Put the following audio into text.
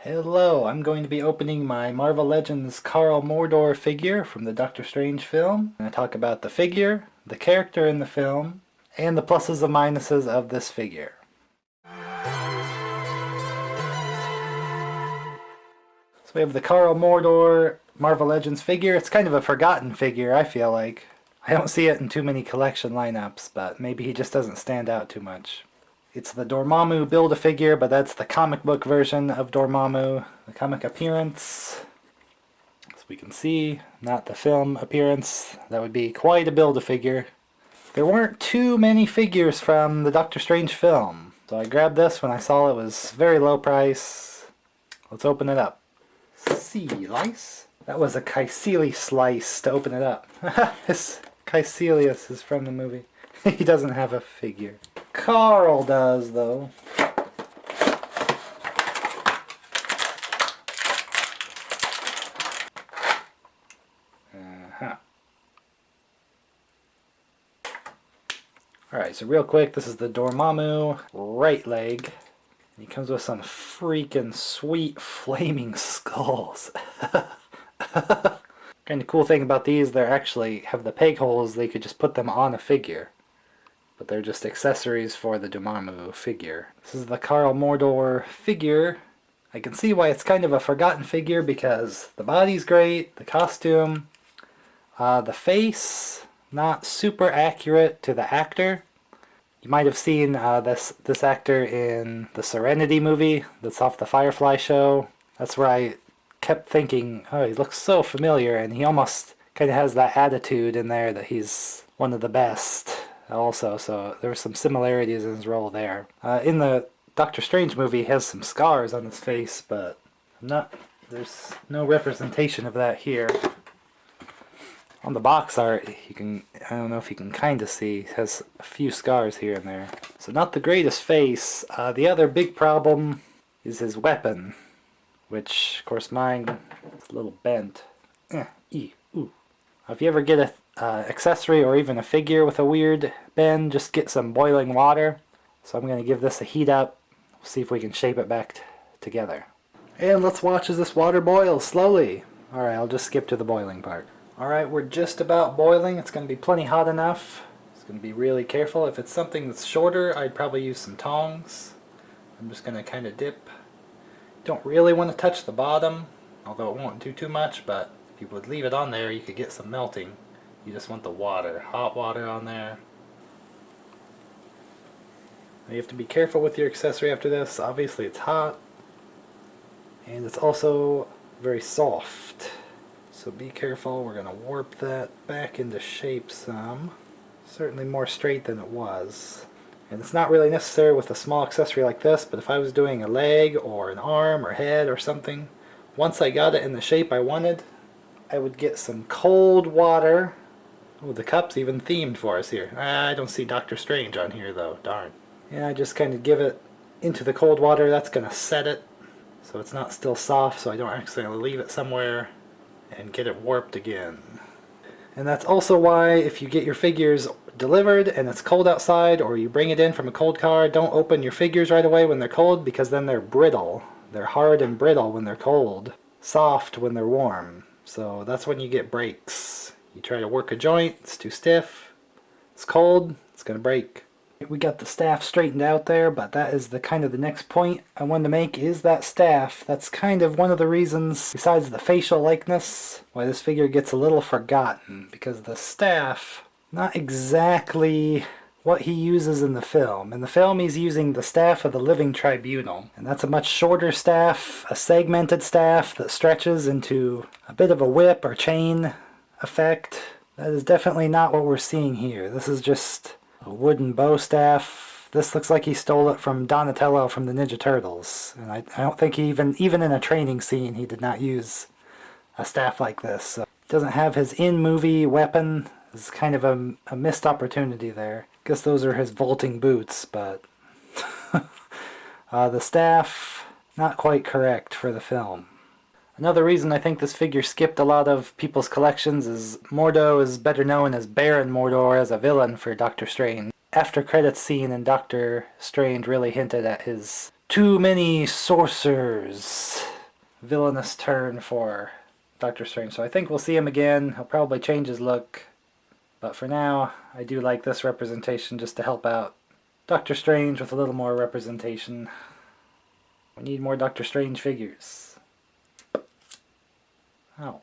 Hello, I'm going to be opening my Marvel Legends Karl Mordo figure from the Doctor Strange film. I'm going to talk about the figure, the character in the film, and the pluses and minuses of this figure. So we have the Karl Mordo Marvel Legends figure. It's kind of a forgotten figure, I feel like. I don't see it in too many collection lineups, but maybe he just doesn't stand out too much. It's the Dormammu Build-A-Figure, but that's the comic book version of Dormammu. The comic appearance, as we can see, not the film appearance. That would be quite a Build-A-Figure. There weren't too many figures from the Doctor Strange film, so I grabbed this when I saw it was very low price. Let's open it up. Slice? That was a Caecilius slice to open it up. This Caecilius is from the movie. He doesn't have a figure. Karl does, though. Alright, so real quick, this is the Dormammu right leg. And he comes with some freaking sweet flaming skulls. Kind of cool thing about these, they actually have the peg holes, they could just put them on a figure. But they're just accessories for the Dormammu figure. This is the Karl Mordo figure. I can see why it's kind of a forgotten figure because the body's great, the costume, the face, not super accurate to the actor. You might have seen this actor in the Serenity movie that's off the Firefly show. That's where I kept thinking, oh, he looks so familiar, and he almost kind of has that attitude in there that he's one of the best also, so there were some similarities in his role there. In the Doctor Strange movie, he has some scars on his face, but there's no representation of that here. On the box art, I don't know if you can kind of see, it has a few scars here and there. So not the greatest face. The other big problem is his weapon, which, of course, mine is a little bent. If you ever get a accessory or even a figure with a weird bend, just get some boiling water. So I'm going to give this a heat up, see if we can shape it back together. And let's watch as this water boils slowly. Alright, I'll just skip to the boiling part. Alright, we're just about boiling. It's going to be plenty hot enough. It's going to be really careful. If it's something that's shorter, I'd probably use some tongs. I'm just going to kind of dip. Don't really want to touch the bottom, although it won't do too much, but if you would leave it on there, you could get some melting. You just want the water, hot water on there. Now you have to be careful with your accessory after this. Obviously it's hot, and it's also very soft. So be careful, we're going to warp that back into shape some. Certainly more straight than it was. And it's not really necessary with a small accessory like this, but if I was doing a leg or an arm or head or something, once I got it in the shape I wanted, I would get some cold water. Oh, the cup's even themed for us here. I don't see Doctor Strange on here though, darn. Yeah, I just kind of give it into the cold water. That's going to set it so it's not still soft, so I don't accidentally leave it somewhere and get it warped again. And that's also why if you get your figures delivered and it's cold outside, or you bring it in from a cold car, don't open your figures right away when they're cold, because then they're brittle. They're hard and brittle when they're cold, soft when they're warm. So that's when you get breaks. You try to work a joint, it's too stiff, it's cold, it's going to break. We got the staff straightened out there, but that is the kind of the next point I wanted to make, is that staff. That's kind of one of the reasons, besides the facial likeness, why this figure gets a little forgotten, because the staff, not exactly what he uses in the film. In the film he's using the staff of the Living Tribunal, and that's a much shorter staff, a segmented staff that stretches into a bit of a whip or chain effect. That is definitely not what we're seeing here. This is just a wooden bow staff. This looks like he stole it from Donatello from the Ninja Turtles. And I don't think he even in a training scene he did not use a staff like this. So he doesn't have his in-movie weapon. It's kind of a missed opportunity there. Guess those are his vaulting boots, but the staff, not quite correct for the film. Another reason I think this figure skipped a lot of people's collections is Mordo is better known as Baron Mordo as a villain for Doctor Strange. After credits scene in Doctor Strange really hinted at his too many sorcerers. villainous turn for Doctor Strange. So I think we'll see him again. He'll probably change his look. But for now, I do like this representation just to help out Doctor Strange with a little more representation. We need more Doctor Strange figures. Oh.